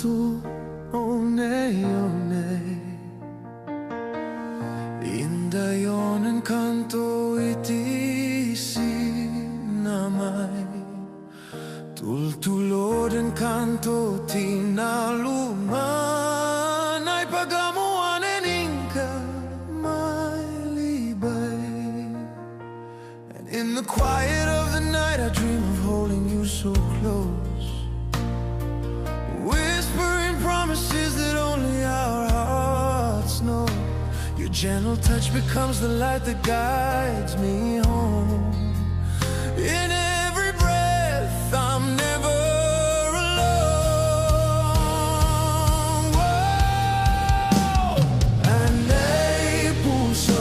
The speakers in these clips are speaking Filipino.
kanto, one, one. Indayon ang kanto iti sinamay, tultulod ang kanto tinaluman, ay pagamuan ka may libay. And in the quiet of the night I dream of holding you so close, whispering promises that only our hearts know. Your gentle touch becomes the light that guides me home. In every breath I'm never alone. Whoa. Anay puso,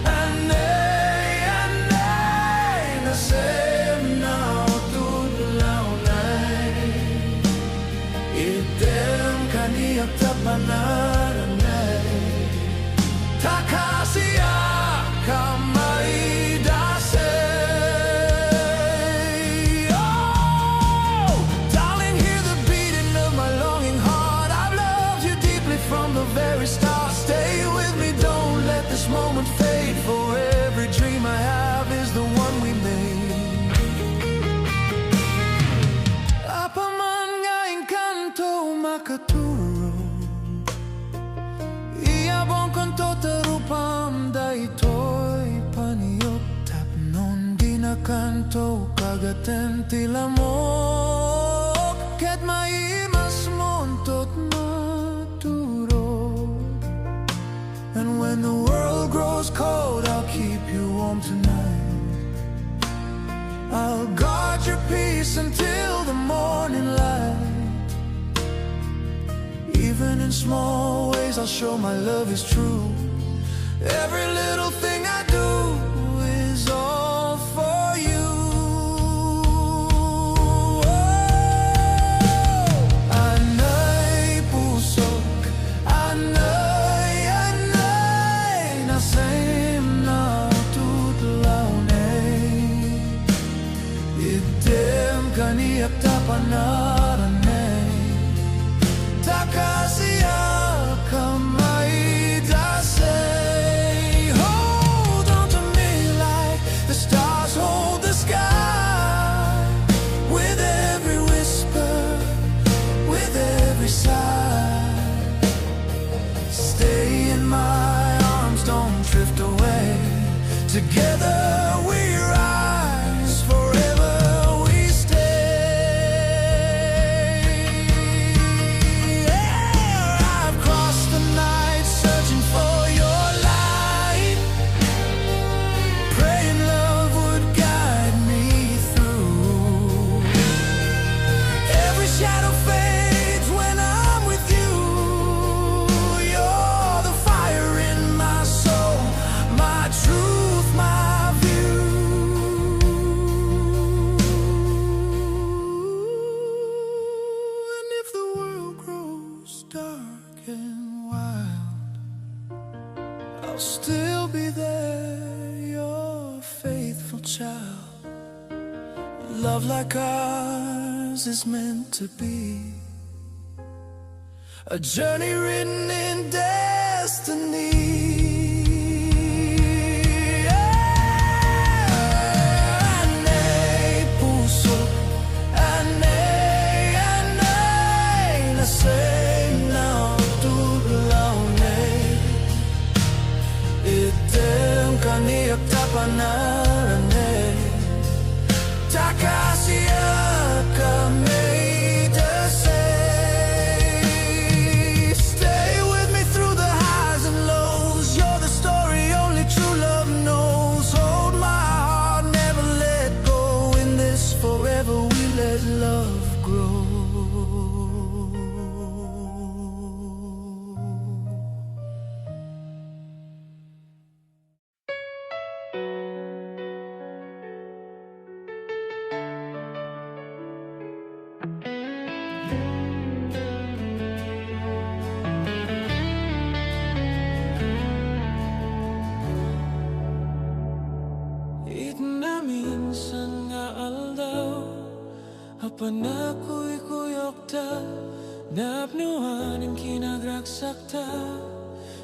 anay, anay, nasem na tutulaw nay. Item kaniyak tapanan anay. Takasiya kamay dasay. Oh, darling, hear the beating of my longing heart. I've loved you deeply from the very start. Stay with me, don't let this moment fade. For every dream I have is the one we made. Apaman nga encanto makaturo, iyabong kanto tarupam daitoy paniyok. Tapnon ginakanto kagaten tilamok, ket maimas montot maturo. And when the world grows cold, I'll keep you warm tonight. I'll guard your peace until the morning light. Even in small ways I'll show my love is true. Every little thing I do is all for you. Oh, anay puso, anay, anay, nasa'y na tutulaw nay. Item kaniyak tapanan nay. Takasiya kamay dasay. Hold on to me like the stars hold the sky. With every whisper, with every sigh, stay in my arms, don't drift away. Together we rise, forever we stay. I've crossed the night searching for your light, praying love would guide me through. Every shadow fades when I'm with you. You're the fire in my soul, my truth, my view. And if the world grows dark and wild, I'll still be there, your faithful child. Love like ours is meant to be a journey written in destiny. Anay puso, anay, anay, nasa'y na tutulaw nay. Item kaniyak tapanan nay. Takasiya kamay dasay. Stay with me through the highs and lows. You're the story only true love knows. Hold my heart, never let go. In this forever we let love grow. Napnuan ang kinagragsakta,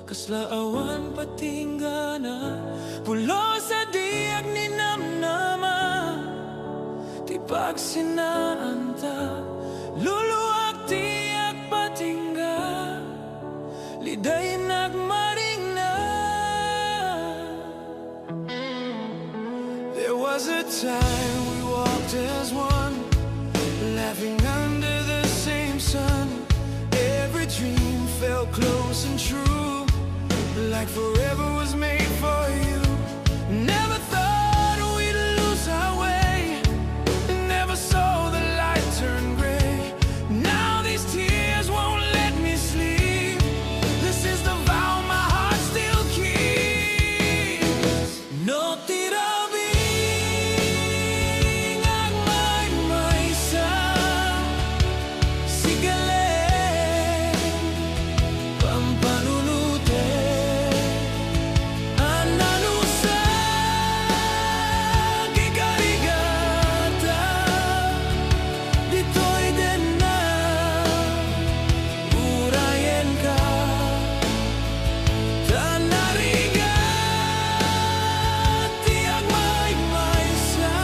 kaslaawan patinggana, pulo sa diag ni namnama, ti pagsinaanta, luluak tiyak patingga, liday nagmaring na. There was a time we walked as one, laughing under the same sun. Every dream felt close and true, like forever was made for you. Never thought we'd lose our way, never saw the light turn gray. Now these tears won't let me sleep. This is the vow my heart still keeps. No tirabing ang may sa sigaling pampanunute. Ananusa gigarigata, dito'y din na urayan ka. Tanariga tiyak may sa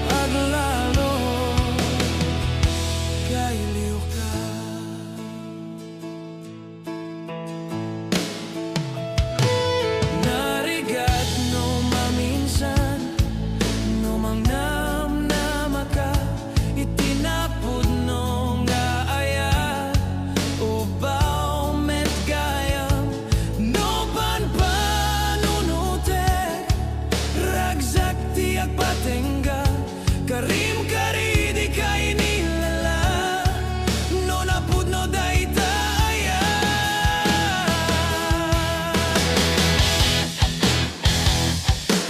aglalo kailiw ka. Narigat no maminsan, no mang namnama ka, itinapod no nga ayat, ubaw met gayam, no panpanunutek, ragzak tiyak patingga, karim kari di kay nilala, no napud no daytaya.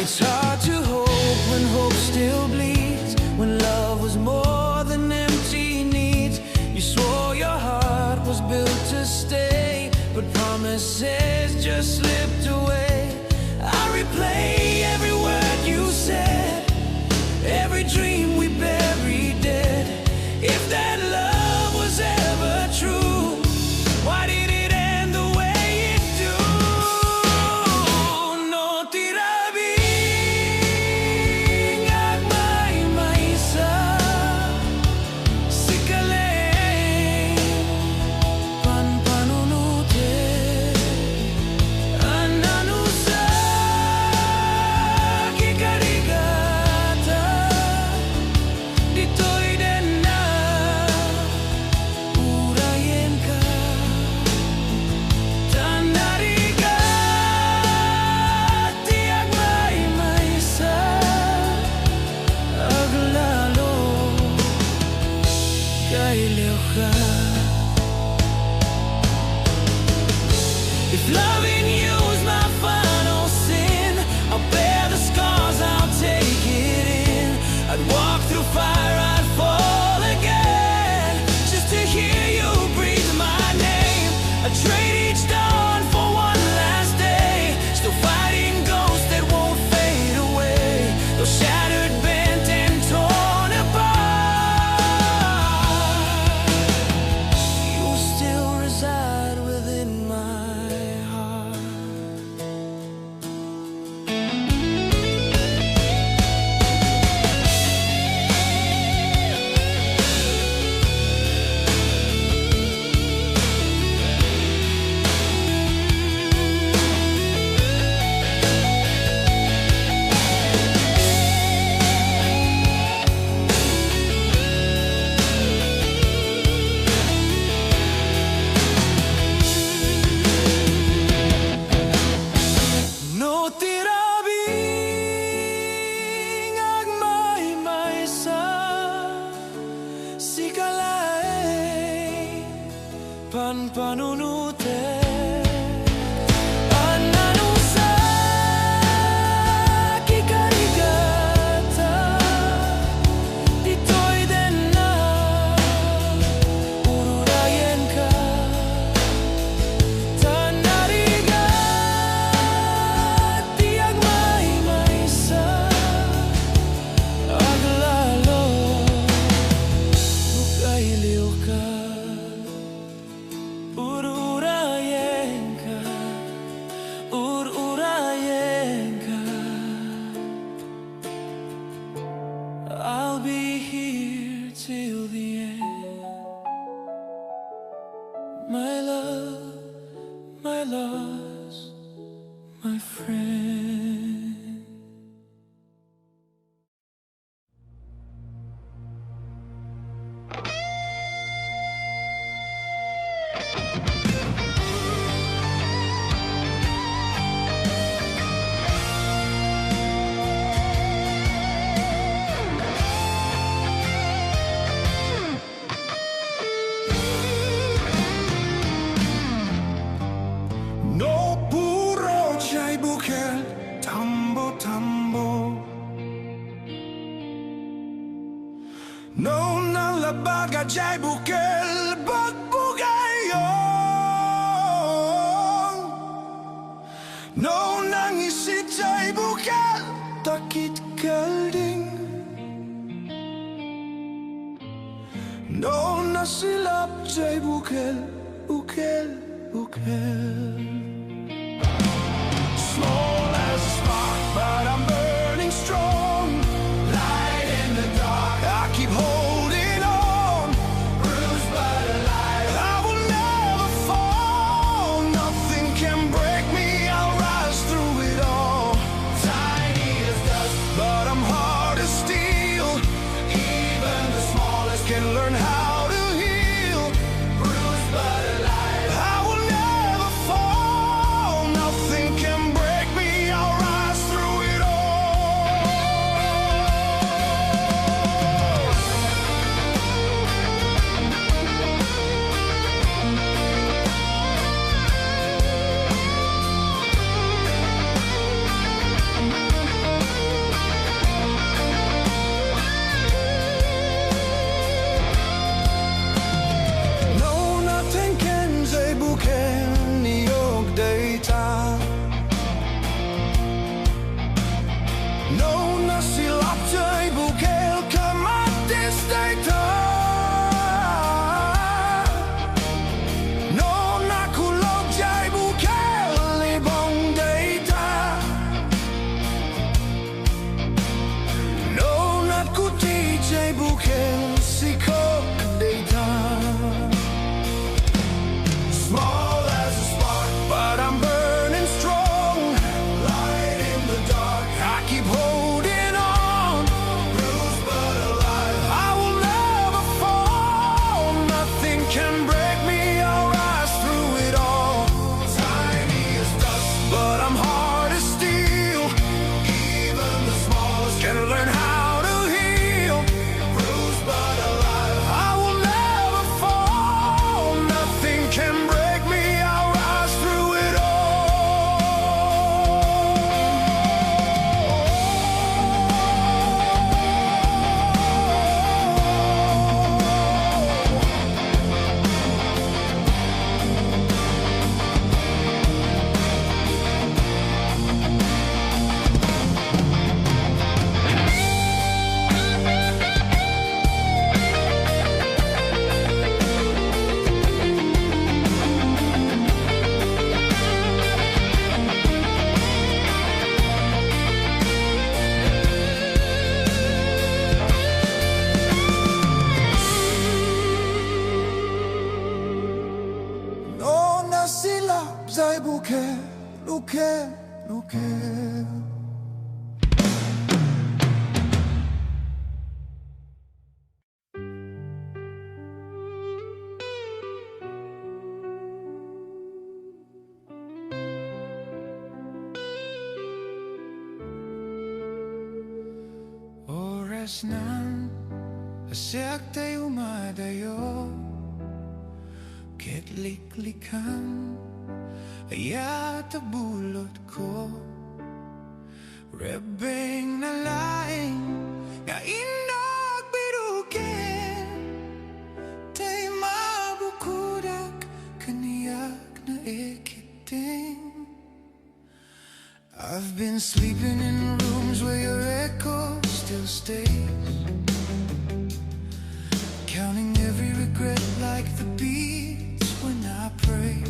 It's hard to hope when hope still bleeds, when love was more than empty needs. You swore your heart was built to stay, but promises just slipped away. I replay every word you said, every dream we buried dead. If that love was ever true, why did it end the way it do? No tirabing at may sa sigaling panpanunute. Ananusa gigarigata, dito'y din na urayan ka. Tanariga tiyak may sa aglalo kailiw ka. If loving you is my final sin, I'll bear the scars, I'll take it in. I'd walk through fire, I'd fall again, just to hear you breathe my name. I'd trade each dawn for one last day, still fighting ghosts that won't fade away, though shattered, bent, and torn apart. You still reside within my heart. No tirabing ang may sa sigalay panpanunute. Ananusa gigarigata, dito'y din na urayan ka. Tanariga tiyak may sa aglalo kailiw ka. my love, my lost, my friend. No nalabaga jay bukel bagbugayo. No nangisit jay bukel takit kalding. No nasilap jay bukel bukel bukel. Small as a spark, but I'm burning strong. Light in the dark, I keep holding on. Bruised but alive, I will never fall. Nothing can break me, I'll rise through it all. Tiny as dust, but I'm hard as steel. Even the smallest can learn how to heal. Bruised but alive, I will never fall. Nothing can break me, I'll rise through it all. No, nothing can say buken niyog data. No, nasilap jay bukel kamatis data. No, nakulog jay bukel ibong data. No, nakuti jay bukel sikog data. Small as a spark, but I'm burning strong. Light in the dark, I keep holding on. Bruised but alive, I will never fall. Nothing can break me, I'll rise through it all. Tiny as dust, but I'm hard as steel. Even the smallest can learn how to heal. Bruised but alive, I will never fall. Nothing can break me, I'll rise through it all. No nasilap jay bukel, bukel, bukel. Oras ng asyak tayo madayo. Kitliklikan ayat bulot ko. Rebeng na laing nga inog birukin. Tay mabukudak kaniyak na ikiting. I've been sleeping in rooms where your echo still stays. Counting every regret like the beats when I pray.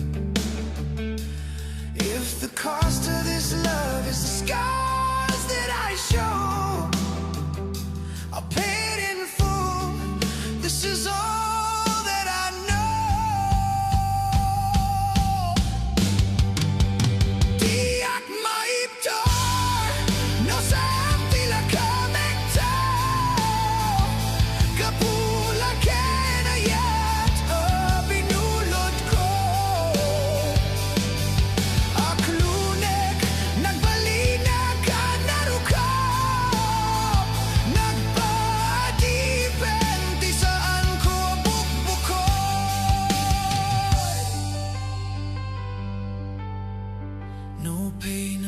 If the cost of this love is the scars that I show, I'll pay it in full. This is all that I know.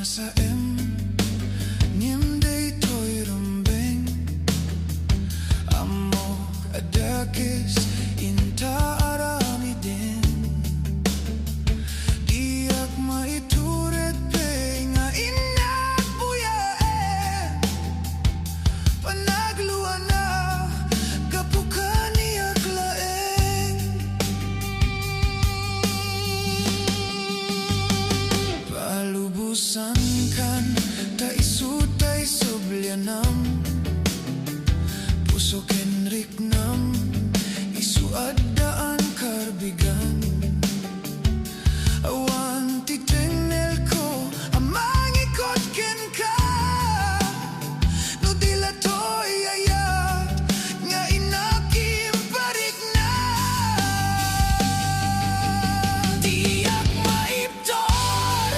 sa em nim day toy rumbeng amok adakis inta arami din diak maituret pe nga inak buya panagluan na kapukan niyak laeng palubusan kan ta isutay soblyanam puso ken riknam isuaddaan karbigan awan titengnel ko amang ikot ken ka no dila toy ayat nga inakim parik na diak maiptor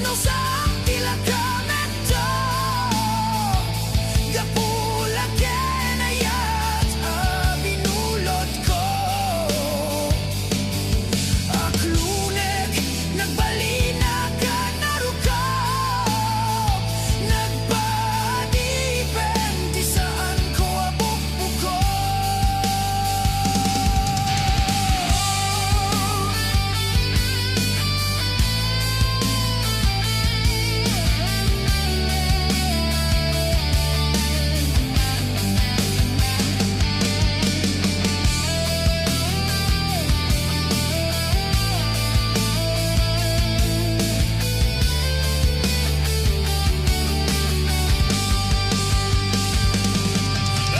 no sa tila ka mento gapula ken ayat binulot ko aklunek nagbalina ka narukap nagpadipen ti saan ko abukbuko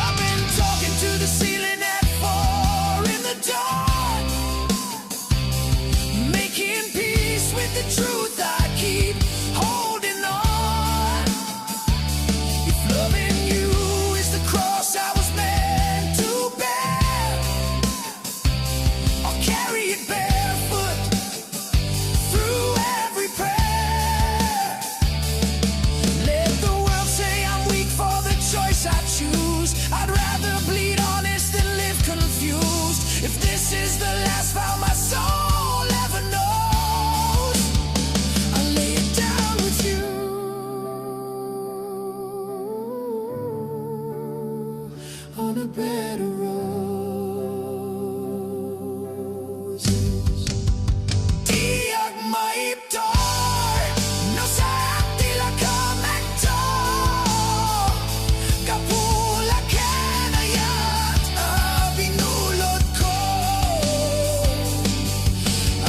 I've been talking to the ceiling at 4 in the dark, making peace with the truth I keep holding on. If loving you is the cross I was meant to bear, I'll carry it barefoot through every prayer. Let the world say I'm weak for the choice I choose. I'd rather bleed honest than live confused. If this is the last vow my soul ever knows, I'll lay it down with you on a bed of roses. Diag maiptor no sa tila ka mento kapula ken ayat binulot ko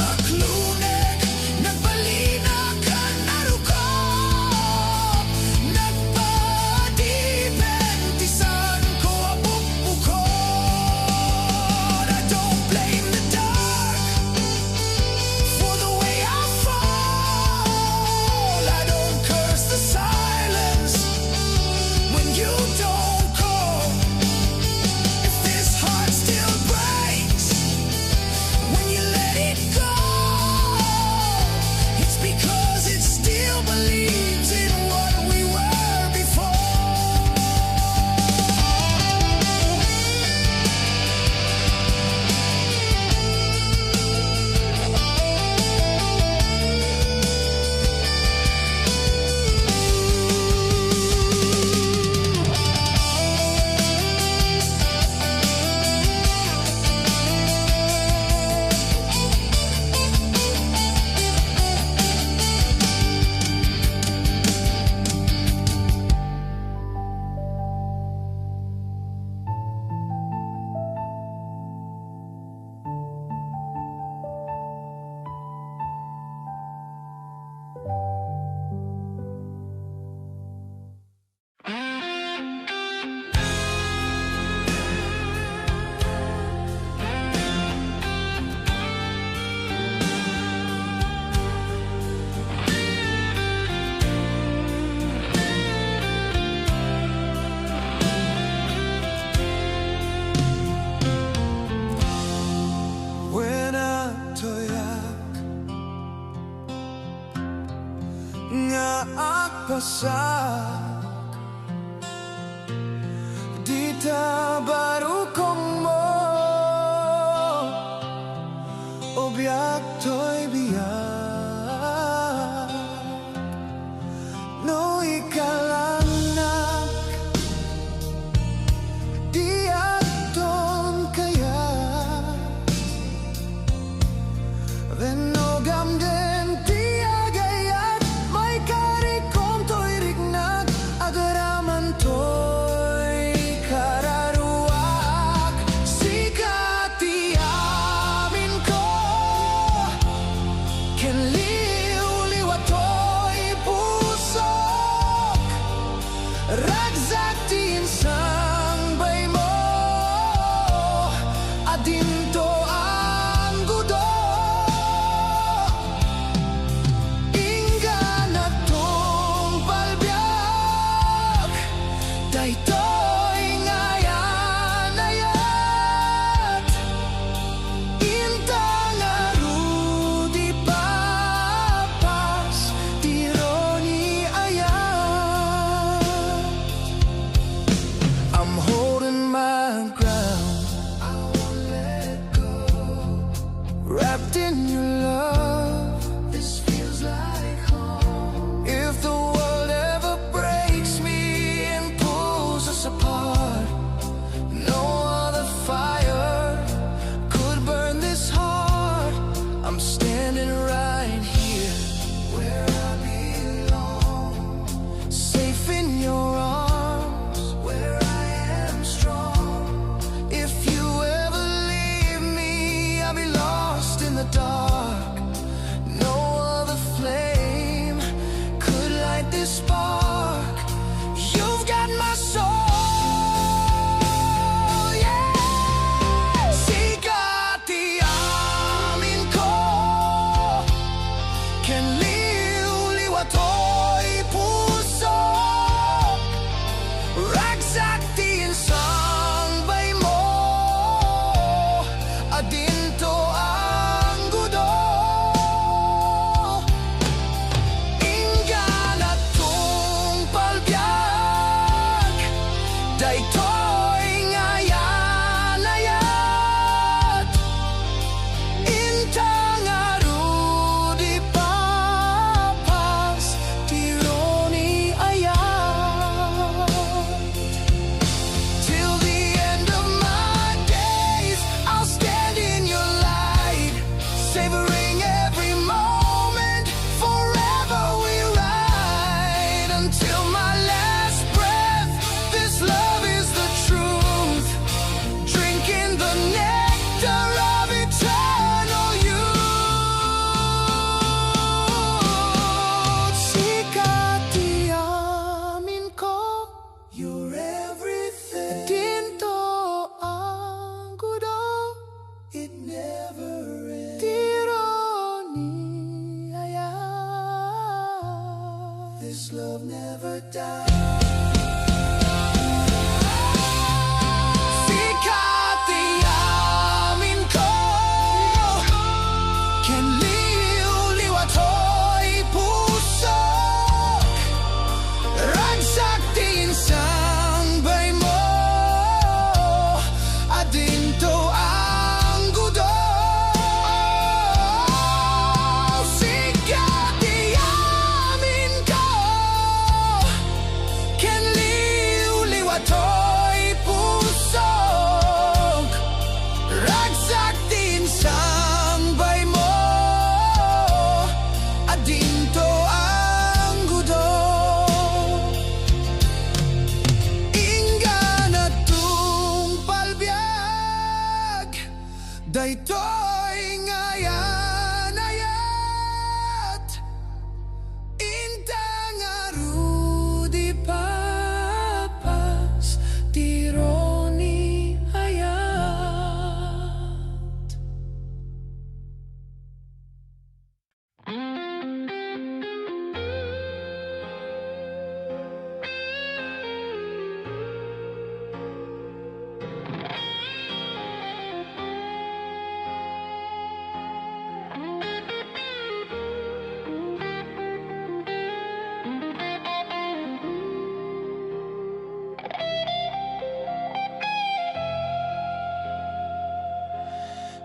aklunek nagbalina ka narukap nagpadipen ti saan ko abukbukon. I don't blame the dark for the way I fall. I don't curse the silence when you don't call. If this heart still breaks when you let it go, it's because it still believes in what we were before. When I toyak nga agpasak di ta barukong mo o biyak to'y biyak wrapped in your love. This feels like home. If the world ever breaks me and pulls us apart, no other fire could burn this heart. I'm standing right here where I belong, safe in your arms where I am strong. If you ever leave me, I'll be lost in the dark. No other flame could light this spark. You've got my soul, yeah. Sikati amin ko, can liwliwat ako'y puso. Ragsak din sangbay mo, adinto ang gudo. Inggan at tungpalbiag, daytoy ngayanayat. Intang arudi papas, tironi ayat. Till the end of my days, I'll stand in your light, savoring every moment. Forever we ride until my last breath. This love is the truth, drinking the nectar of eternal youth. Sikati amin ko, you're everything. Dinto ang gudo, it never ends. Tironi ayat, this love never dies. Sikati amin ko, can liwliwat ako'y puso. Ragsak din sangbay mo, adinto ang gudo. Sikati amin ko, can liwliwat ako'y puso. Ragsak din sangbay mo, adinto ang gudo. Inggan at tungpalbiag, daytoy ngayanayat. Intang arudi papas, tironi ayat.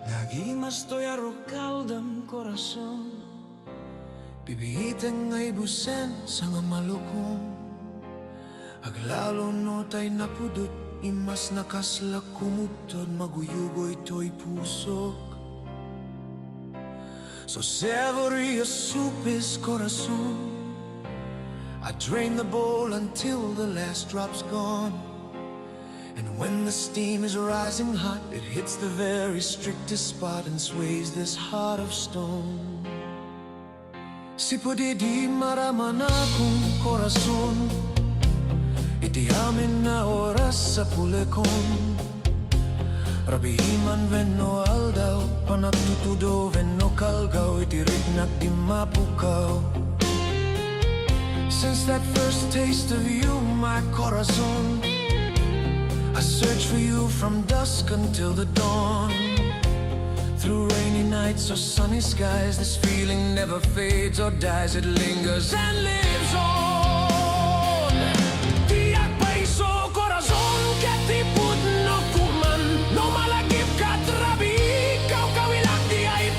Nagimastoy arrocaldam corazón, bibihitang ay busen sa nga malukong. Aglalo no tay napudot, imas nakasla kumutod, maguyugoy to'y pusok. So savory a soup is corazón. I drain the bowl until the last drop's gone. And when the steam is rising hot, it hits the very strictest spot and sways this heart of stone. Si pwede di maraman akong corazon, iti amin na oras sa pulekon. Rabihiman venno aldaw, panagtutudo venno kalgaw, iti rignak di mapukaw. Since that first taste of you, my corazon, I search for you from dusk until the dawn. Through rainy nights or sunny skies, this feeling never fades or dies. It lingers and lives on. Tiyak paiso corazon, ketiput no kuman, no malagip ka trabi, ikaw kawilak di ay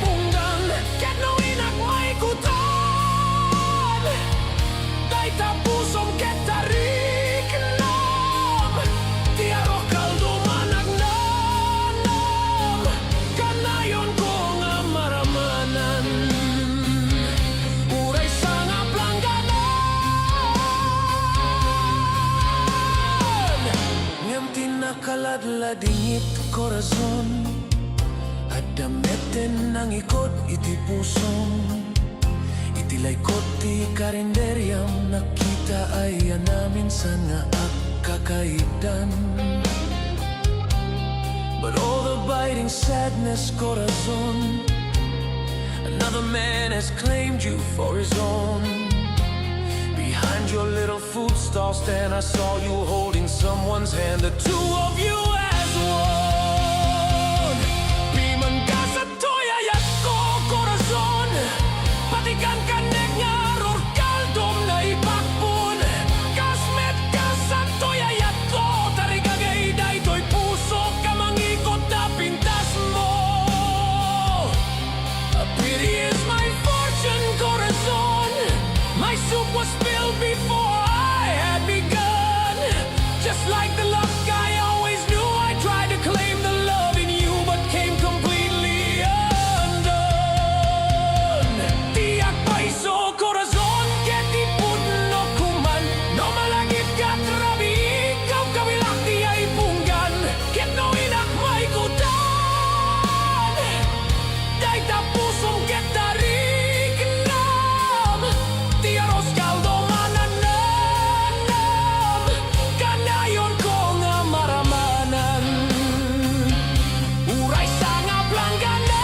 ng ikot iti pusong iti laykot ti karinderyam nakita ay anamin sana at kakaidan. But all the biting sadness, corazon, another man has claimed you for his own. Behind your little food stall stand I saw you holding someone's hand, the two of you as one. Piman ka sa toyayat ko, corazon, patikan ka nengaror kaldom na ipakpun. Kasmet ka sa toyayat ko, tarigagay daytoy puso ka mangikot na pintas mo. A pity is my fortune, corazon. My soup was spilled before I had begun. Just like the luck I always knew, I tried to claim the love in you, but came completely undone. Tiyak paiso, corazon, get ipon no kuman. No malagip ka trabi, ikaw kabilak di ay punggan. Get no inak may kutan. Day tapusong get tarik nam. Tiaros kaldo mananam. Kanayon ko nga maramanan. Uray sa nga plangganan.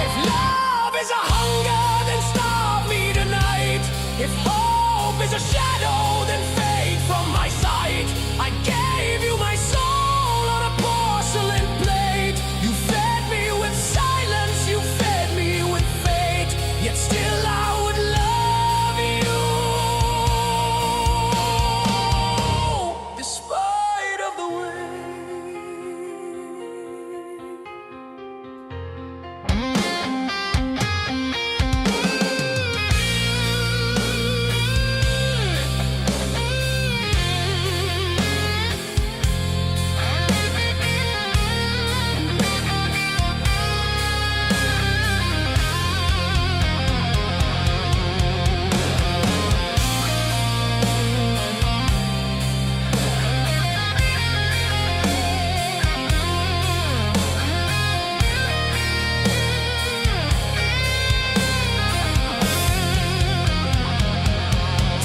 If love is a hunger, then stop me tonight. If hope is a shadow, then fade from my sight. I gave you my soul on a porcelain plate. You fed me with silence, you fed me with fate. Yet still I would love you, despite of the way.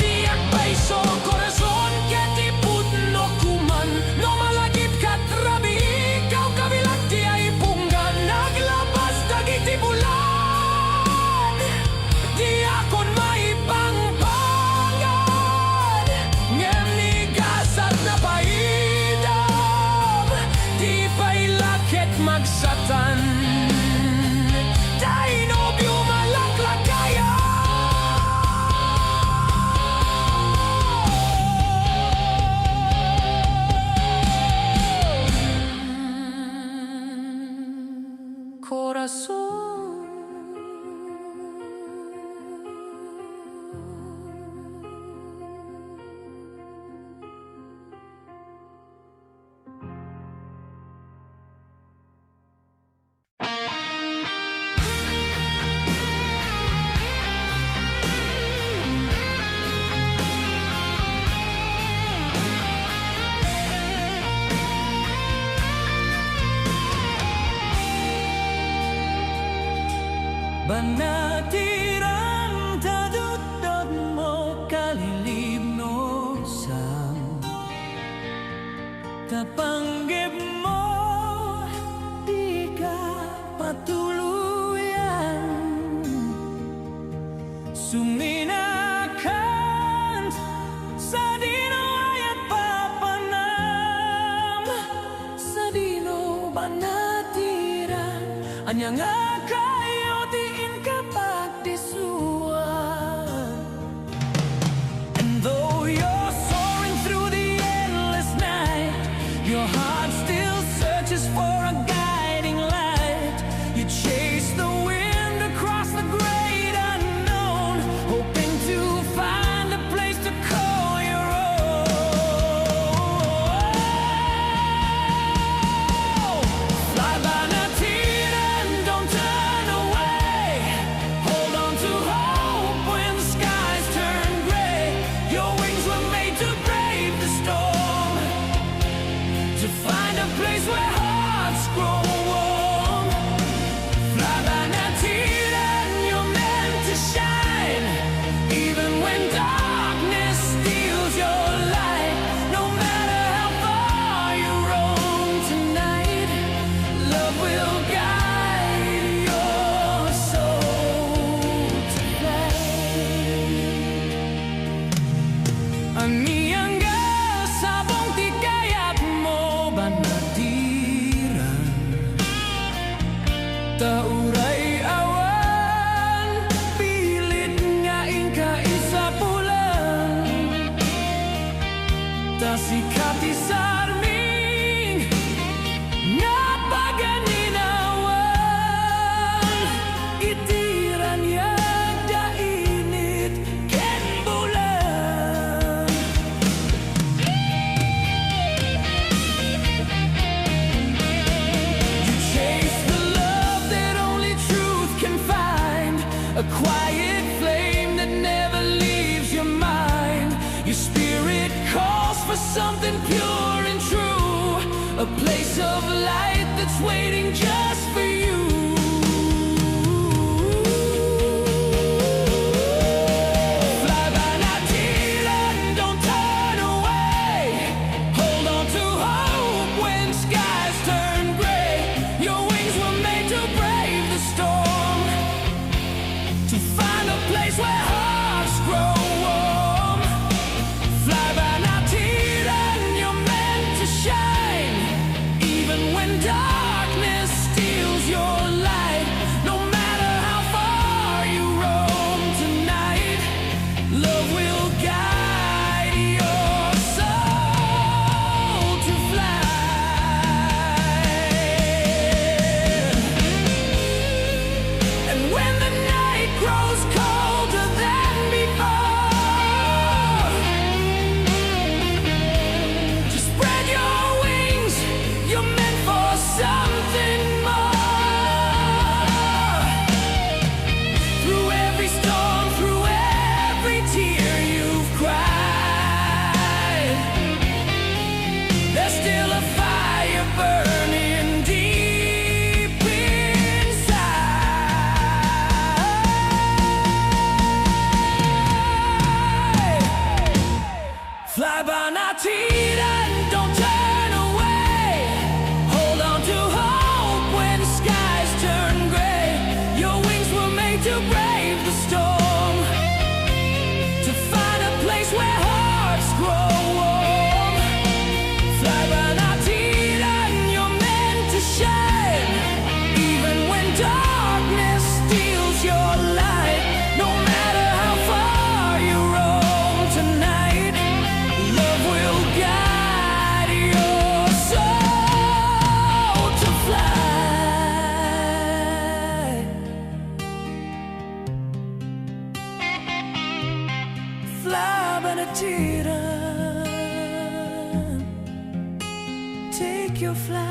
Tiyak paiso, corazon, get ipon no kuman. No malagip ka trabi, ikaw kabilak di ay punggan. Naglabas dagiti bulan, di akon maipangpangan. Ngem nigasat na paidam, di pa'y lakit magsatan. Dahil nobyo malaklakaya. Corazon. Banatiran tadudod mo kalilibno sang tapanggib mo di ka patuluyan suminakan sa dino ayat papanam sa dino banatiran anyang kayo diin kapag disuan. And though you're soaring through the endless night, your heart still searches for a guiding light. You chase the wind across the great unknown, hoping to find a place to call your own. Fly by Natiran, don't turn place of light that's waiting just for you. Fly by now, Dylan, don't turn away. Hold on to hope when skies turn gray. Your wings were made to brave the storm, to find a place where hearts grow warm. Fly by now, Dylan, you're meant to shine, even when darkness steals your light. No matter how far you roam tonight, love will guide your soul to fly. And when the night grows colder than before, just spread your wings, you're meant for something more. Through every storm, through every tear you've cried, there's still a fire burning deep inside. Fly by now, Titan, don't turn away. Hold on to hope when skies turn gray. Your wings were made to brave the storm, to find a place where hearts grow warm. Fly by now, Titan, you're meant to shine, even when darkness steals your light. No matter how far you roam tonight, love will guide your soul to fly. Fly by the Titan, take your flight.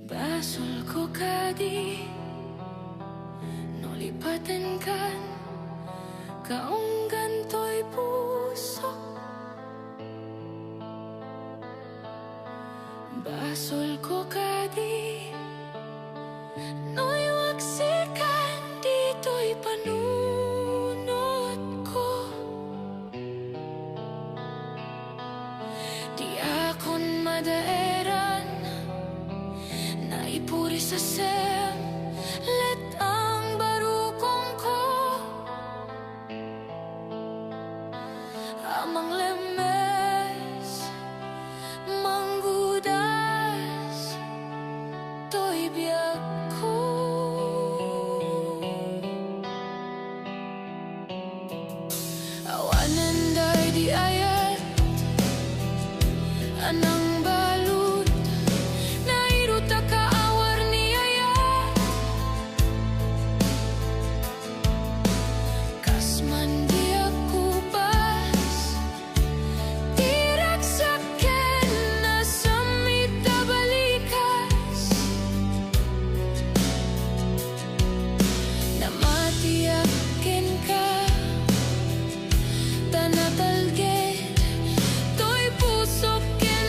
Basol ko kadi nolipatan kan kaong ganto'y puso. Basol ko kadi no'y waksikan dito'y panunot ko. Di akon madaeran naipuri sa sem let ang barukong ko amang lemes manggudas to'y biyak ko. Awanan day di ayat anang balut nairuta kaawar ni ayat kasman di ako pas tirak saken na samita balikas na matiyakin ka tanatalged to'y pusok ken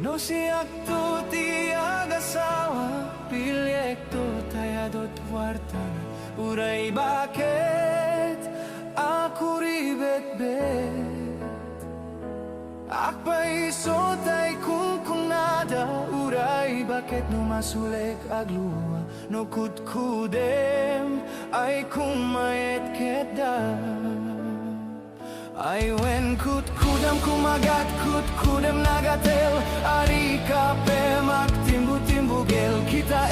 No siyak to ti agasawa, pilyekto tayadot wartana. Uray bakit ako ribet-bet? Akpay sotay kung kunada. Uray bakit no masulek agluwa, no kutkudem ay kung mayet keda. Ay wen kutkudam kumagat kutkudam nagatel. Ari kape magtimbu-timbugel kita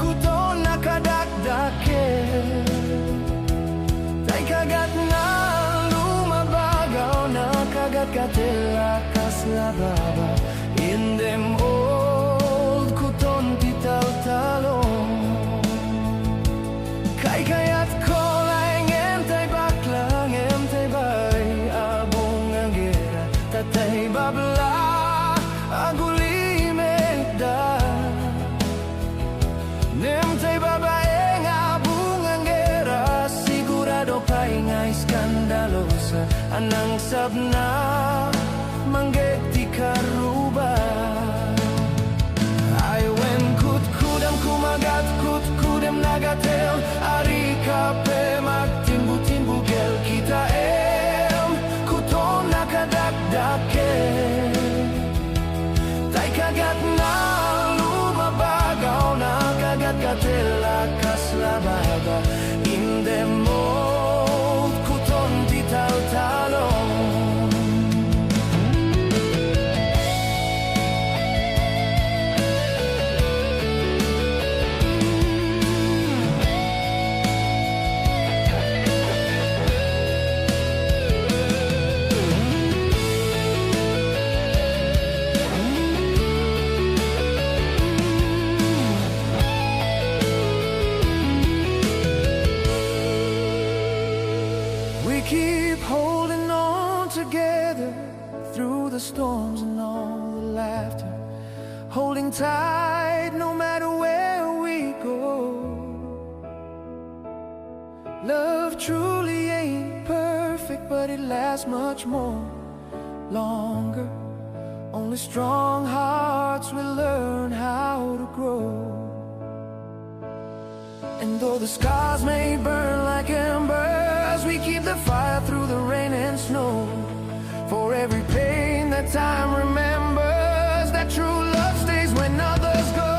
kuton nakadakdakel. Tay kagat na lumabagaw, nakagat katel akas lababa. In them old kuton tital-talong. Kay kayat ko lang entay baklang, entay bay abong ang gera. Tatay babla agulimek da. Nemtay babae nga abong ang gera. Sigurado kay nga iskandalosa. Anang sabna manggeti karuba. Ay wen kutkudam kumagat kutkudam nagatel. Ari kape magtimbu-timbugel kita kuton nakadakdakel. Tay kagat na lumabagaw, nakagat katel akas lababa. In them old kuton tital-talong. Storms and all the laughter, holding tight no matter where we go. Love truly ain't perfect, but it lasts much more longer. Only strong hearts will learn how to grow. And though the scars may burn like embers, we keep the fire through the rain and snow. For every pain that time remembers, that true love stays when others go.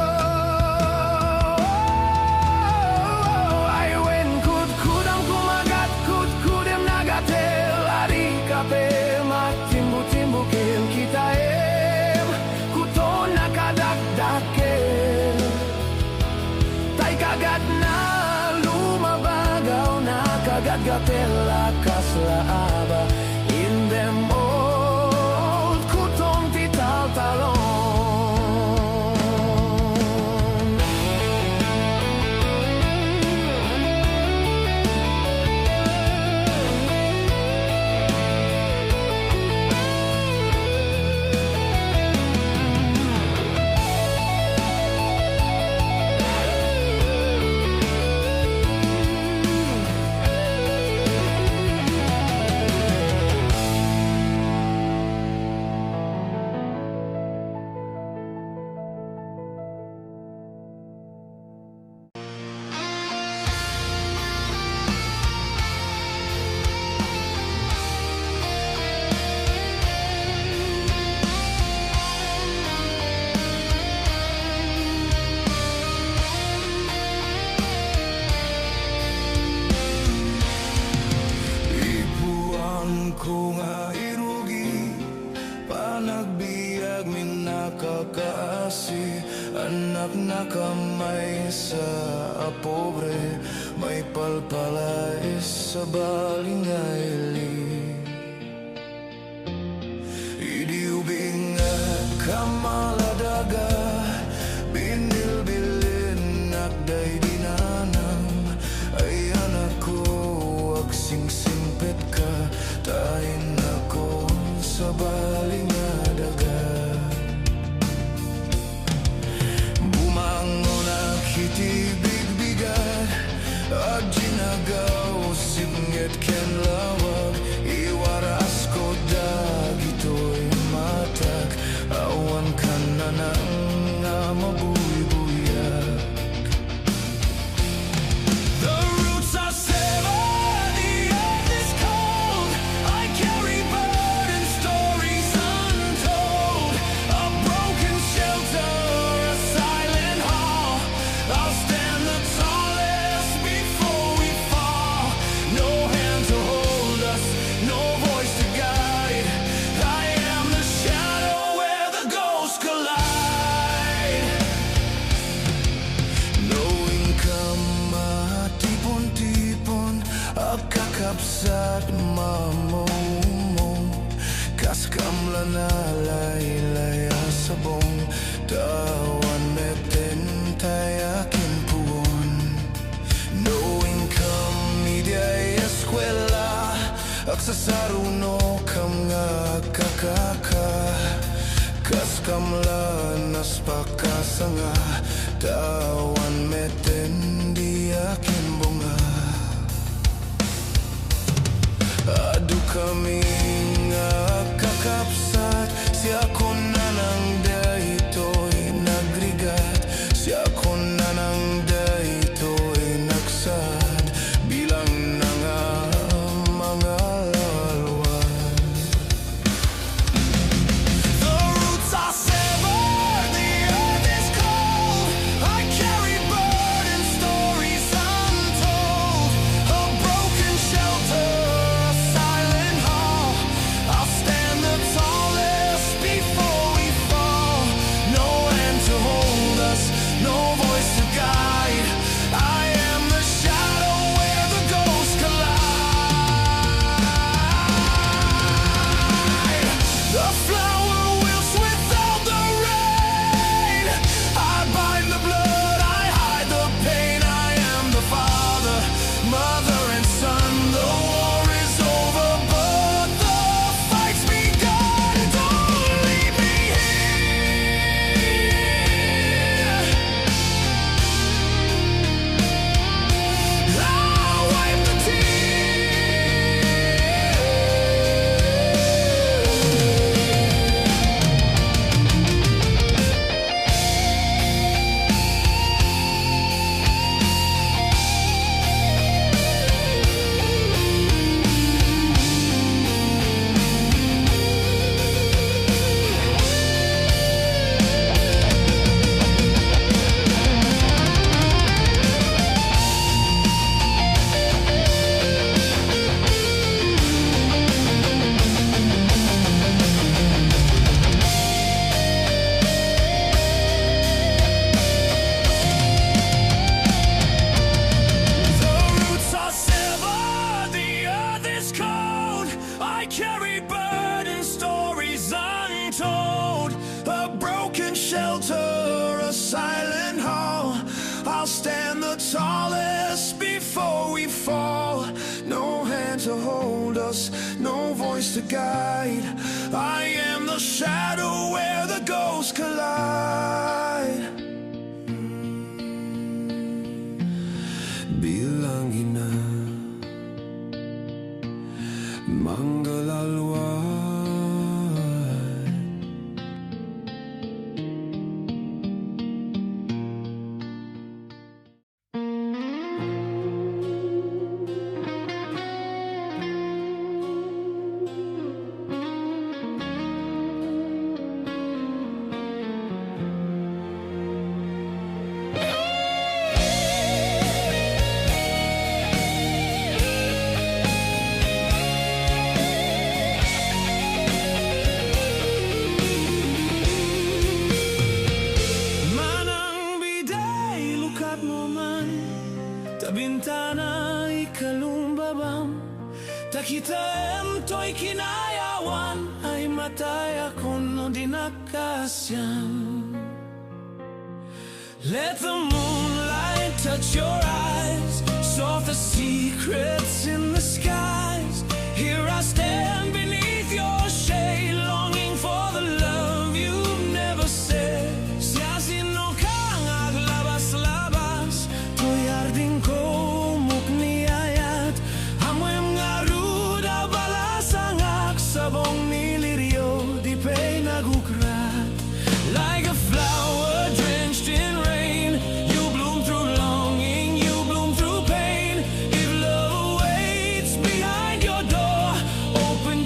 Ay wen kutkudam kumagat kutkudem nagatel. Ari kape magtimbu-timbugel kita kuton nakadakdakel. Tay kagat na lumabagaw, nakagat gatel akas laaba. In them old kuton tital-talong. Ko nga Irugi, panagbiag min nakakaasi. Anak na kamay sa pobre, may palpalay sa balingayli. Idiubing kamaladaga, binilbilin nakday dinanam. Ay anak ko, wag sing-simpet ka, tain ako sa balingadaga. Bumangon ang hitibig-bigat at ginagaw singit ken lawag. Iwaras ko dagito'y matak, Kamla laylay asabong Tawan meten tayakin puon Knowing kami di ay eskwela Aksasaruno kam nga kakaka Kas kamla nas pakasanga Tawan meten di akin bunga Adu kami nga kakapsat Siya ko na nang daytoy nagrigat Siya ko na nang daytoy nagsad Bilang na nga mga lalwan The roots are severed, the earth is cold I carry burden stories untold A broken shelter, a silent hall I'll stand the tallest before we fall No hand to hold us, no voice to guide I am the shadow where the ghosts collide The flower wilts without the rain I bind the blood, I hide the pain I am the father, mother and son The war is over but the fight's begun Don't leave me here I'll wipe the The roots are severed, the earth is cold I carry burden stories untold A broken shelter, a silent hall I'll stand the tallest before we fall No hand to hold us, no voice to guide I am the shadow where the ghosts collide Bilangin na manggalalwan Manang biday, lukat mo man Tabintana ikalumbabam Takita to'y kinayawan Ay matay ako no dinakasyan Let the moonlight touch your eyes Solve the secrets in the skies Here I stand beneath your shade Longing for the love you've never said Siya sino kang aglabas-labas To'y arding ko mukniyayat Amoy mga ruda balasangak Sabong niliryo di pa'y nagukrat Like a flower drenched in rain You bloom through longing, you bloom through pain If love awaits behind your door Open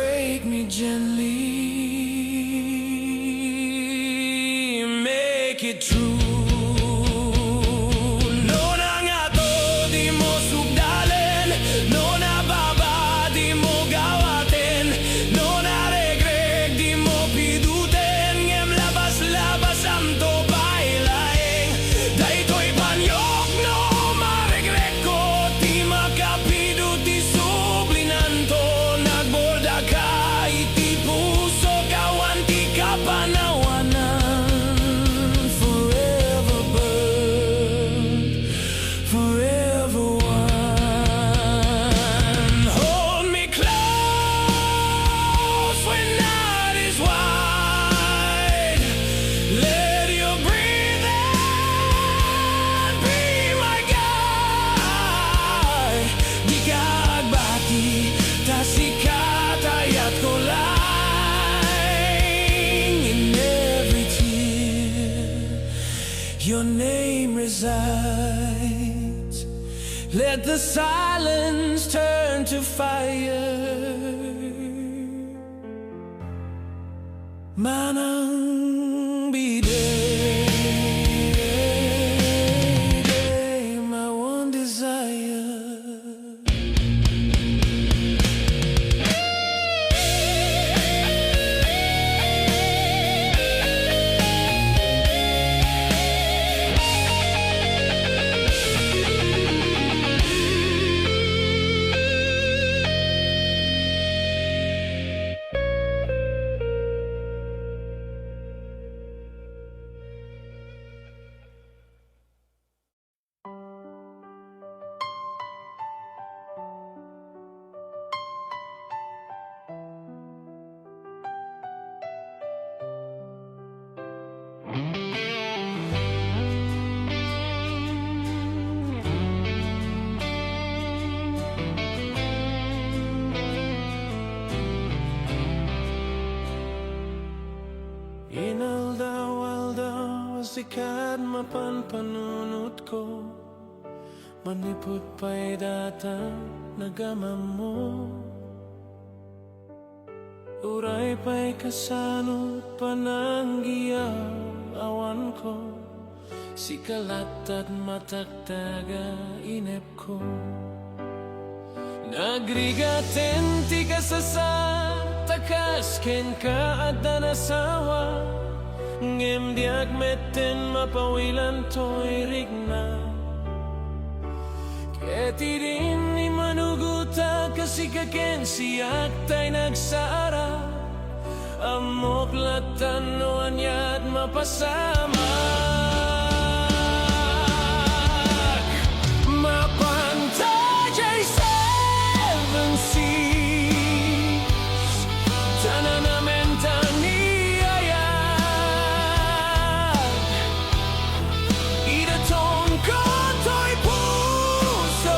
break me gently, make it true. No na nga to, di mo sugdalin. No na baba, di mo gawatin. No na regreg, di mo pidutin. Ngem labas-labas am to bailaing. Daytoy banyok, no maregreg ko. Di makapidut, di sublinan to. Nagborda ka, iti puso kawan, di ka panawanan. Forever bird, forever one. Hold me close when night is wide. Let your breathing be my guide. Di ka agbati, tasikat ayat ko lang. In every tear, your name resides. Let the silence turn to fire. Manang biday, my one desire. Inaldaw-aldaw sikat mapanpanunot ko. Manipot pa'y datang nagamam mo. Uray pa'y kasanot pananggiyaw awan ko. Sikalat at matagtaga inep ko. Nagrigaten ti kasasa, takas ken ka at danasawa. Ngem diag meten mapawilan to'y rigna. Keti din ni manuguta kasi kaken siyak tay nagsara. Amok latan no anyat mapasama. Mapantajay seven seas, tanan namin taniyayat. Idaton ko to'y pusok,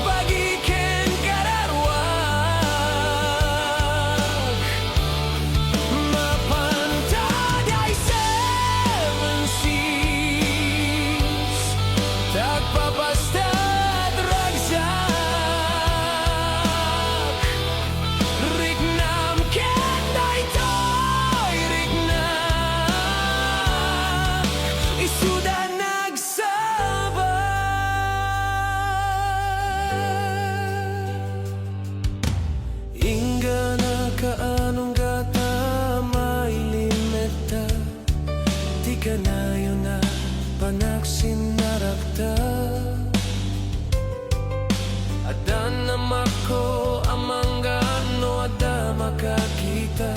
pagiken kararwag. Mapantajay seven seas, tagpapasta't ragsak. Rignam ken daytoy rignak, isuda nagsabay. Ingga na kaanong gata mailimeta. Di ka na yun na panaksin narakta. Adan namak ko amangga no ada makakita.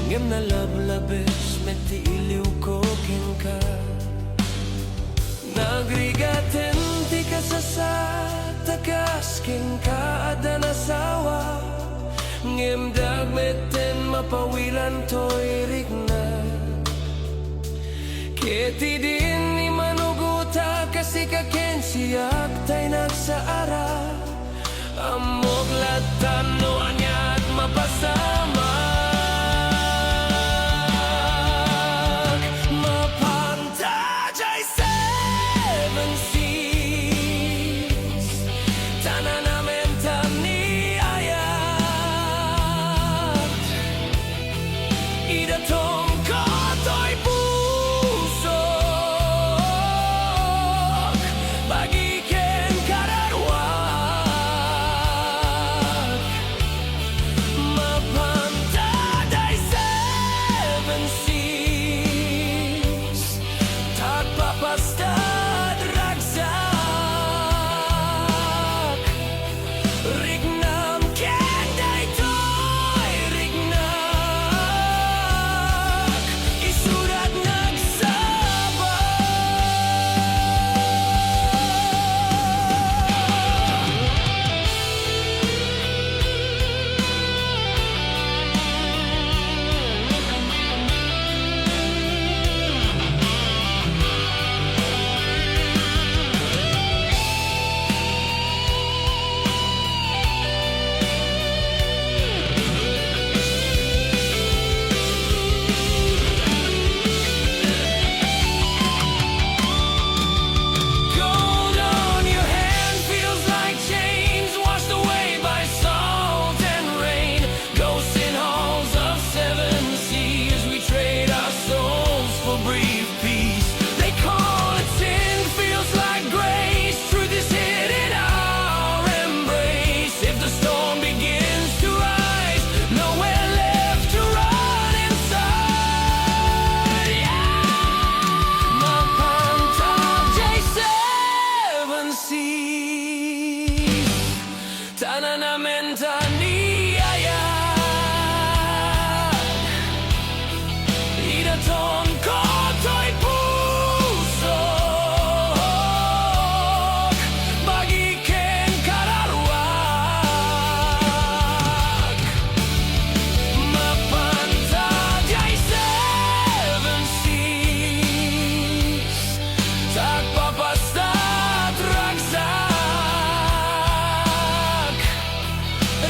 Ngem na lablabes meti iliw ko kinka. Nagrigaten ti kasasa, takas kinka ada nasawa. Ngem dagmeten mapawilan to'y rigna. Keti din ni manuguta kasi kaken siyak tay nagsaara. Amok latan no anyat mapasama. Mapantajay seven seas, tanan namin tani. Rignam kenday toy rignak isurat nagsabak. Gold on your hand feels like chains washed away by salt and rain. Ghosts in halls of seven seas, we trade our souls for brief peace. They call it sin, feels like grace. Truth is hidden our embrace. If the storm begins to rise, nowhere left to run inside. Mapantag seven seas, tanan namin taniyayad. Idaton ko to'y puso, bagiken kararwag. Mapantag ay seven seas, tagpapasta't ragsak.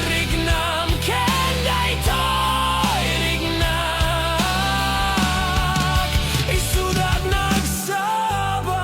Rignam kenday toy rignak isurat nagsabak.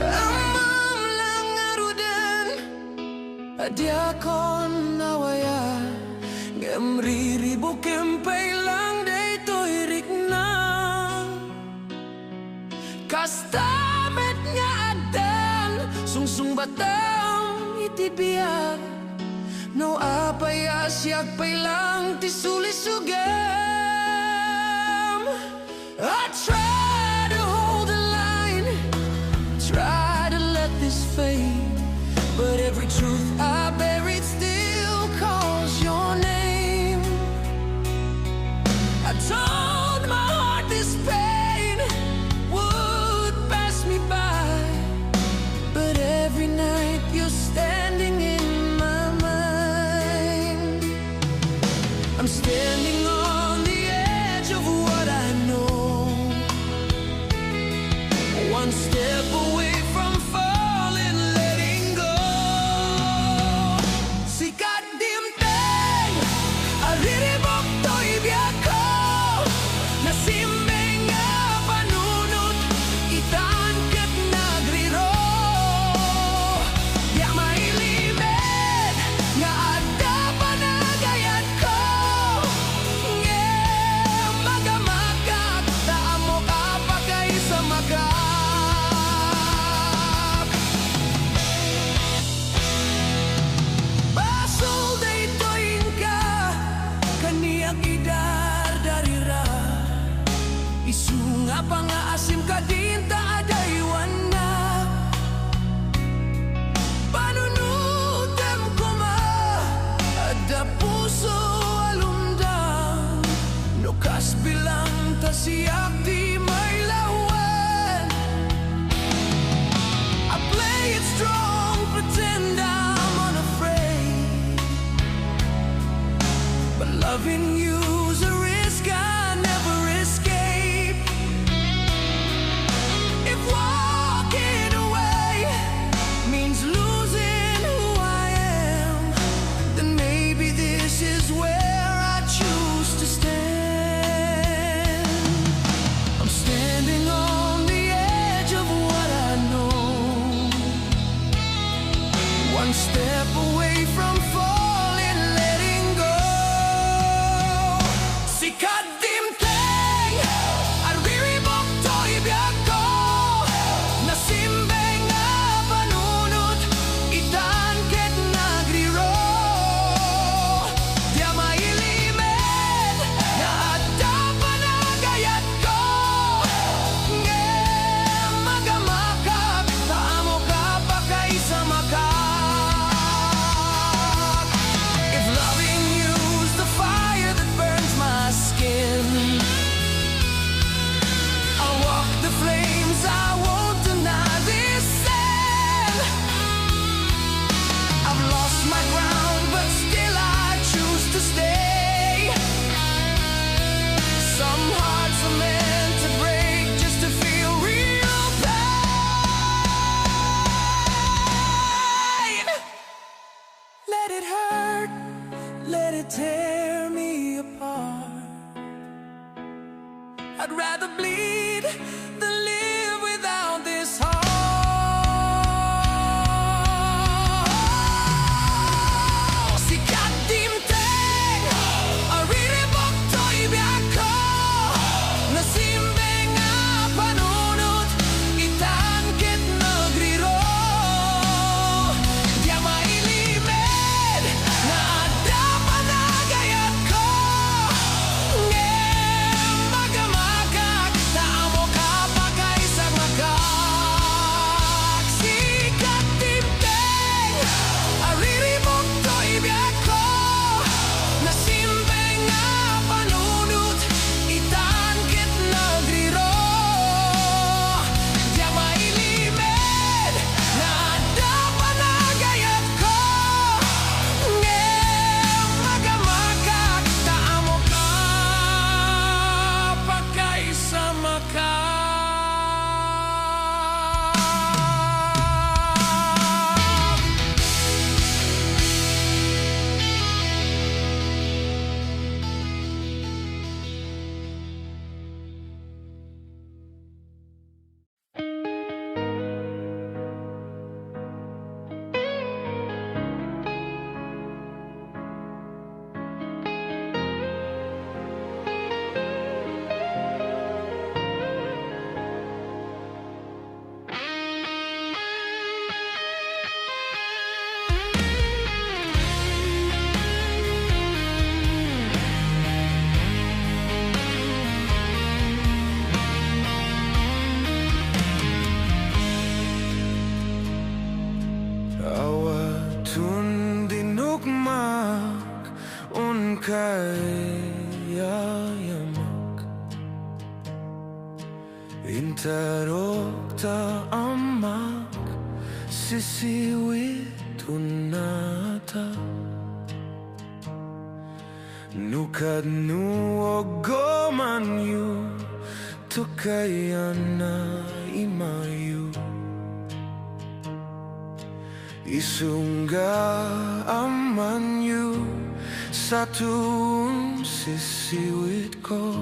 Amam lang arudan, adyakon nawaya. Ngamriribo kempay lang daytoy rignan. Kastamet nga adan, sungsung batam itibiyag. No apayas pay lang tisulisugam. I try to hold the line, try to let this fade, but every truth I buried still calls your name. I told my heart this pain would pass me by, but every night you're standing in my mind. I'm standing on the edge of what I know. to tear me apart. I'd rather bleed than live without this heart. Sikat dimteng, ariribok to'y biyak ko. Nasimbeng nga panunot, itangkit nagriro. Di mailimed na adda panagayat ko. Ngem magamakak, naamo ka pa kaisang makak. Sikat dimteng, ariribok to'y biyak ko. Nasimbeng nga panunot, itangkit nagriro. Di mailimed na adda panagayat ko. Ngem magamakak, naamo ka pa kaisa makak. Awatun dinugmak unkayayamak Intarok ta amak sisiwit unata Nukad nuogoman yu tukayana imayu Isungga aman yu satun sisiwit ko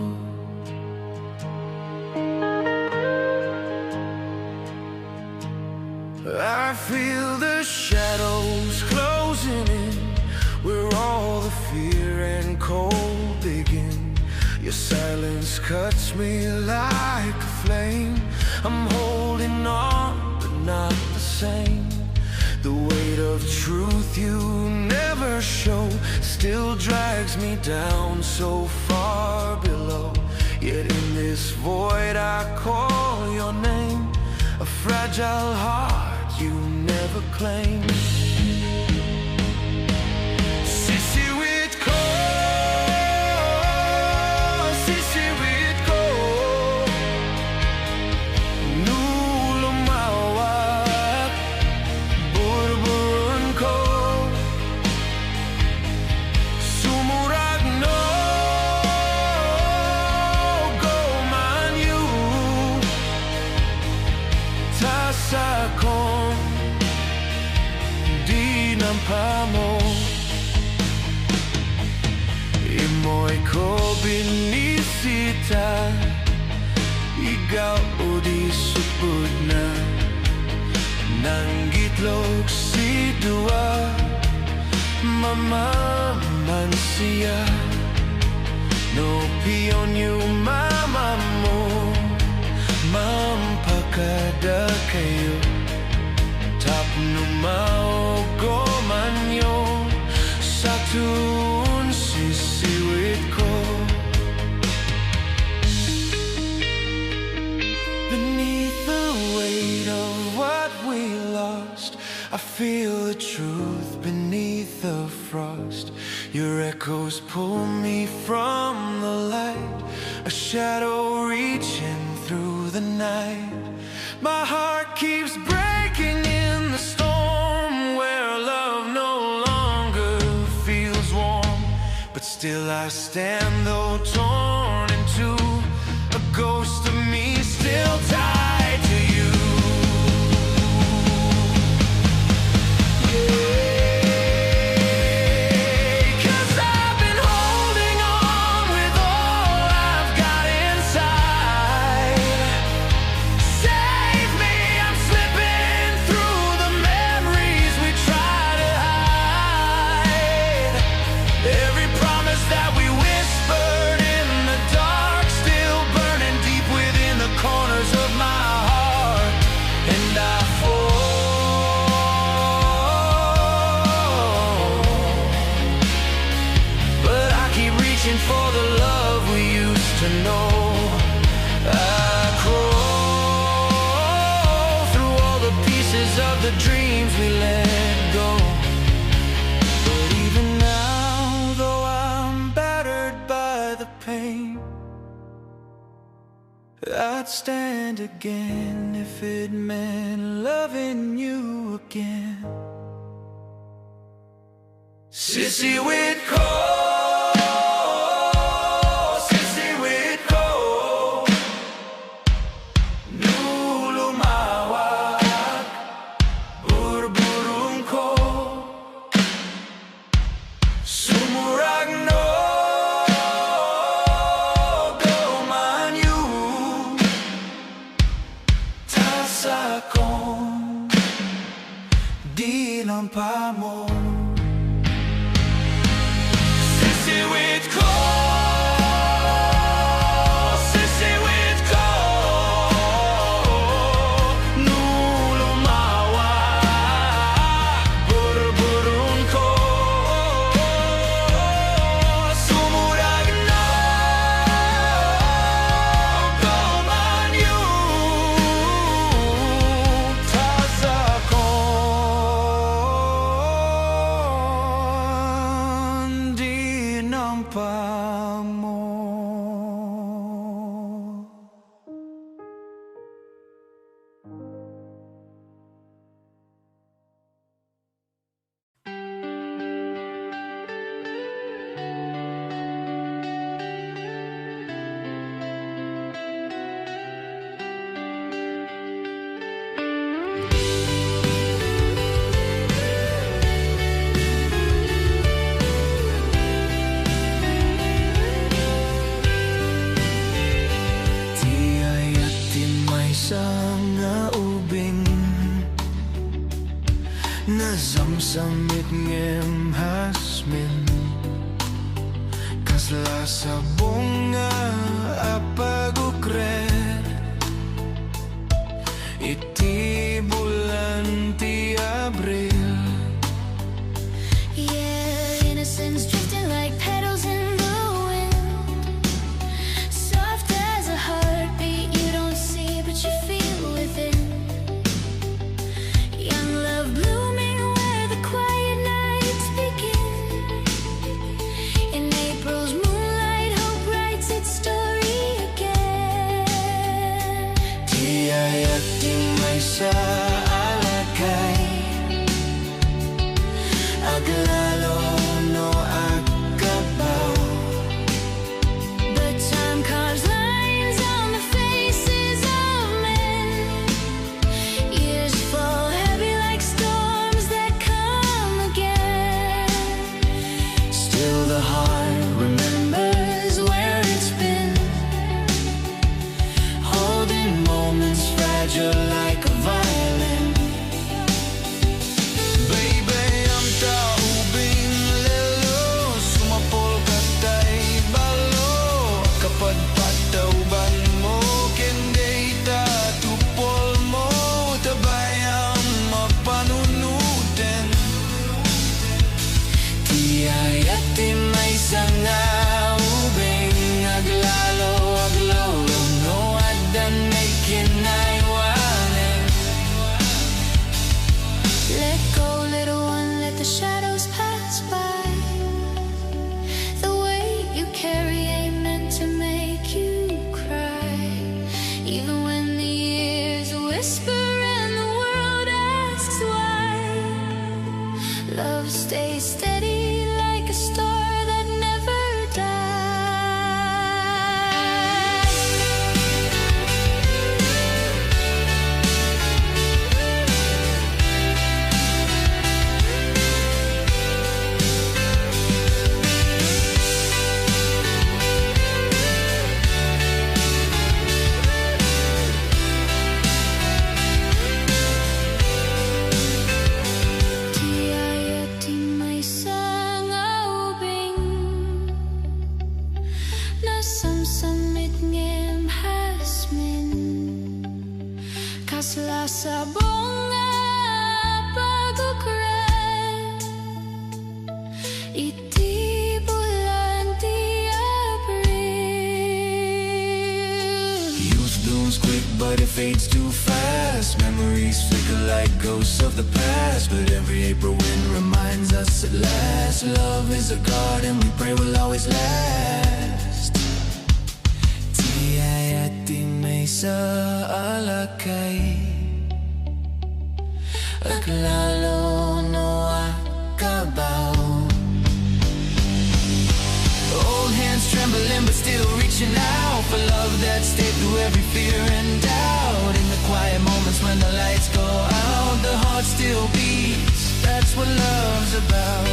I feel the shadows closing in where all the fear and cold begin Your silence cuts me like a flame I'm holding on but not the same The weight of truth you never show still drags me down so far below. Yet in this void I call your name, a fragile heart you never claim. Imoy ko binisita, ikaw o di supod na nanggitlog si Dua Mamaman siya No piyon yung mama mo Mampakada kayo Tap numao ko man yun Sa tun sisiwit ko Beneath the weight of what we lost I feel the truth beneath the frost Your echoes pull me from the light A shadow reaching through the night My heart keeps breaking in the storm Where love no longer feels warm But still I stand though torn in two A ghost of me still tied to you Yeah, 'cause I've the dreams we let go. But even now, though I'm battered by the pain, I'd stand again if it meant loving you again. Sissy Whitco, Sissy Whitco, nulumawag, burburong ko, sumuragno, gomanyu, tasakong, di lampa mo. Sissy Whitco, Sissy Whitco, nulumawag, burburong ko, sumuragno, gomanyu, tasakon, di nampak mo. Tiyay at timay sa nga ubing nazamsamit ngem hasmin kasla sa bunga apagukret iti bulan ti Abril. Yeah, innocence drifting like petals in the wind, soft as a heartbeat you don't see but you feel within. Young love blooming where the quiet nights begin. In April's moonlight, hope writes its story again. Tiyay at timay sa alakay, aglalo no agkabaw. But time carves lines on the faces of men. Years fall heavy like storms that come again. Still the heart remembers where it's been, holding moments fragile like a violin. Baby, ang taubing lelo, sumapol katay balo, kapag patauban mo, kenday tatupol mo, tabay ang mapanunutin. Tiyay at timay sa nga ubing, aglalo, aglolo, no adan may kinaiwanin. Let go, little one, let the shadows pass by. The way you carry ain't meant to make you cry. Even when the years whisper and the world asks why, love stays steady like a star that never dies. Tiyay at timay sa nga ubing, nasamsamit ngem hasmin, kasla sa bunga pagukret, iti bulan ti Abril. Youth blooms quick but it fades too fast. last. Memories flicker like ghosts of the past, but every April wind reminds us at last, love is a garden we pray will always last. Tiyay at di may sa alakay, at lalo no akabaw. Old hands trembling but still reaching out for love that stayed through every fear and doubt. In the quiet moments when the lights go out, the heart still beats, that's what love's about.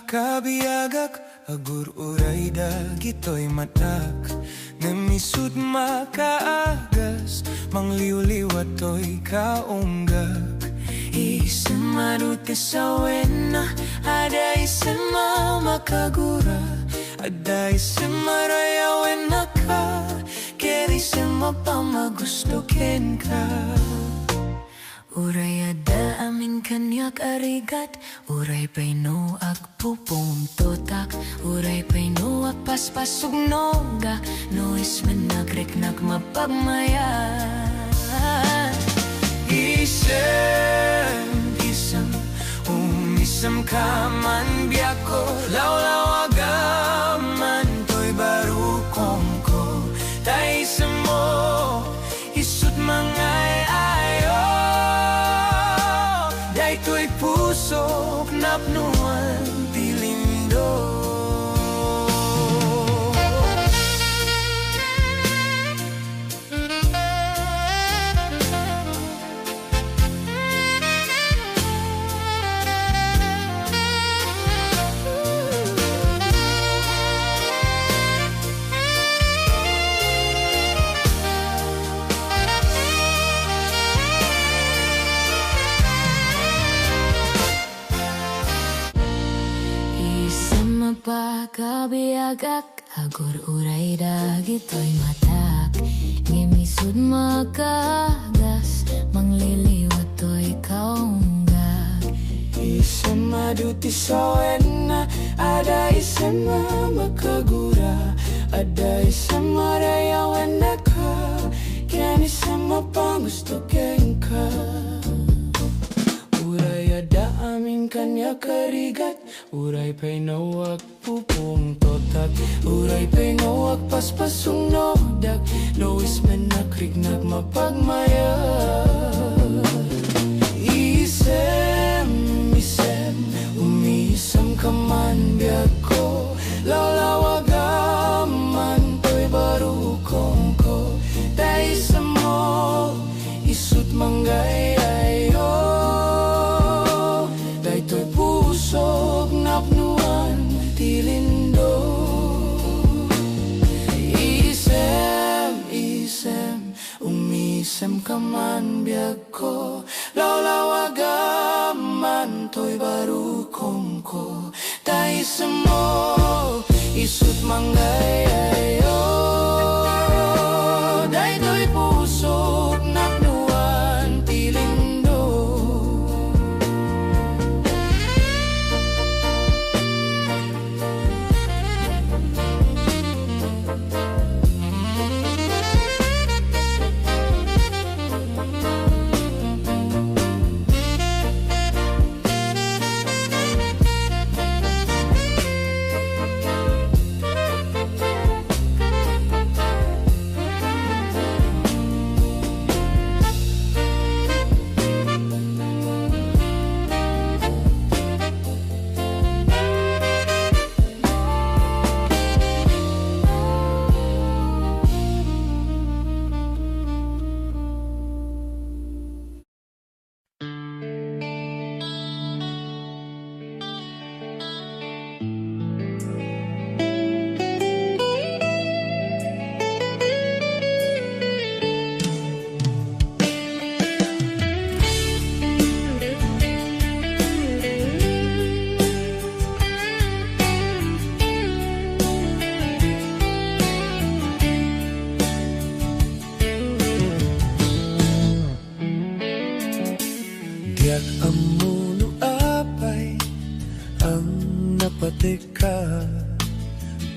Kabiyagak, agur uray dagitoy matak, namisud makaagas, mangliw-liwatoy kaunggag. Isamaruti sa wena, ada isama makagura, ada isama rayawena ka, keri isama pamagustukin ka. Uray ada amin kanyak arigat, uray pay no agpupong totak, uray pay no agpaspasog noga, no isman nagriknak mapagmaya. Isang, umisam ka man biyako, lawlawagaman to'y barukong ko, taisam mo, isut mangay ayo. Daytoy pusok napnuan tilindo. Pagkabiyagak, agur uray dagitoy matak, ngimisud makagas, mangliliwatoy kaunggag. Isamaduti sa wena, ada isama makagura, ada isama rayawena ka, kani sama pangustukin ka. Uray ada amin kanya karigat, uray pay nawag pupong totak, uray pay nawag paspasong nodak, lois man nakrignag mapagmaya. Isem, umisam ka man biyag ko, lawlawagaman to'y barukong ko, taisam mo, isut manggayayo. Daytoy pusok napnuan tilindo. Isem, umisem ka man biyag ko, lawlawagaman to'y barukong ko, taisam mo, isut manggayayo. Daytoy pusok napnuan tilindo.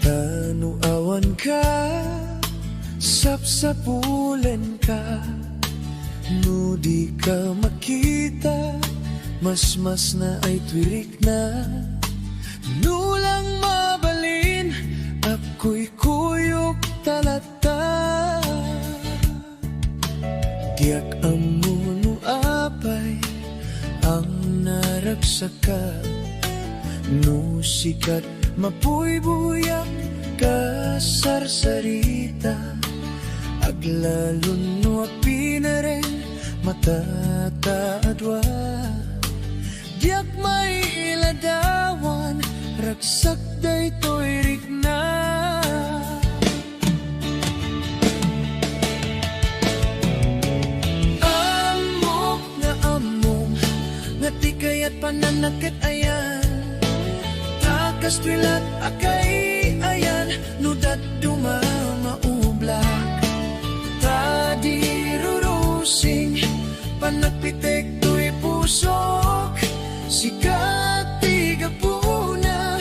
Tanuawan ka, sapsapulen ka, no di ka makita, mas na ay twirik na. Nulang mabalin, ako'y kuyok talata. Tiyak amuno apay, ang naragsaka, no sikat mapuy-buyak ka sarsarita. Aglalon no apinaren matataadwa. Diyak may iladawan, ragsak daytoy rikna. Amok na among, ngati kaya't pananakit ayan. Takas twilat akay ayan, nudat dumamaublak. Tadirurusing, panagpitek to'y pusok. Sikat tigapuna,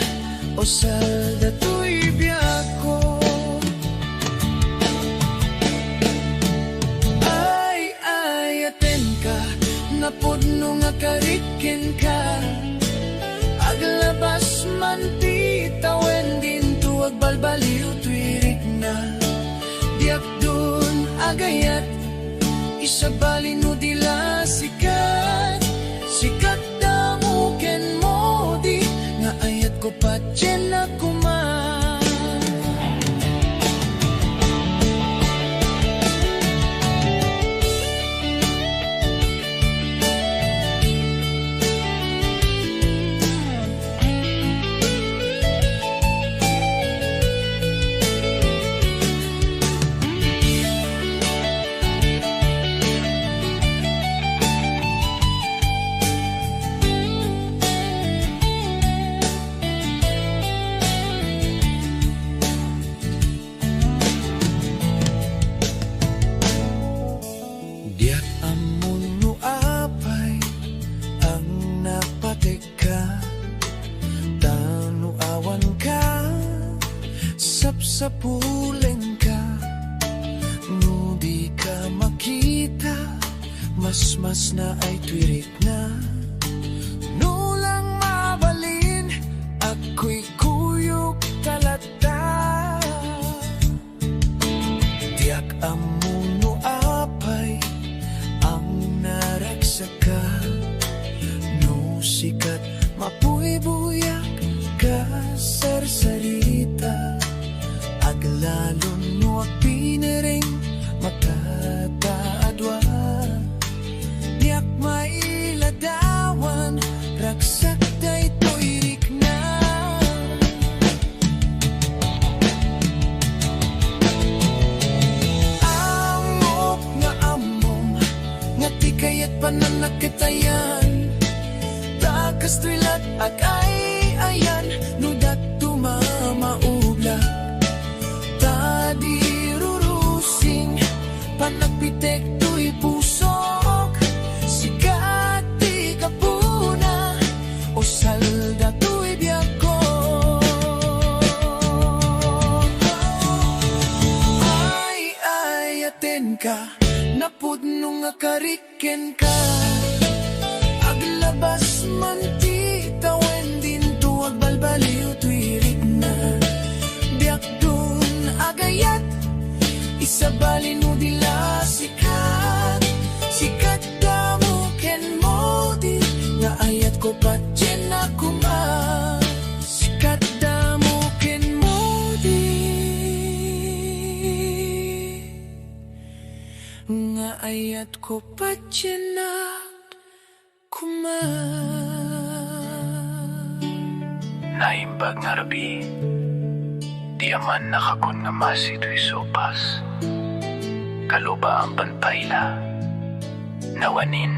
o salda to'y biyako. Ay, aten ka, napudno nga karikin ka. Aglabas man ti tawen din tuwag balbaliw twirik na. Diyak dun agayat, isabalin no dila sikat. Sikat damuken mo di, nga ayat ko pa dyan na kuman. Sapuleng ka, no di ka makita, mas na ay twirik na. Nulang mabalin, ako'y kuyok talata. Tiyak amuno apay, ang naragsaka, no sikat mapuy-buyak ka sarsarita. Aglalon no apinering matataadwa. Diyak mailadawan, ragsak daytoy rikna. Amok nga among, ngati kaya't pananakitayan. Takas twilat akay ayan, nudat tumamaubla. Tadirurusing, panagpitek to'y pusok. Sikat di kapuna, o salda to'y biyako. Ay, aten ka, napudno nga kariken ka. Aglabas man ti tawen din tuwag balbaliw twirik na. Biyak dun agayat, isabalin mo dila sikat. Sikat damuken mo di, nga ayat ko pa dyan na kuma. Sikat damuken mo di, nga ayat ko pa dyan na kuma. Naimbag nga rabi, di aman nakakon nga masito'y sopas. Kaluba ang pantayla, nawanin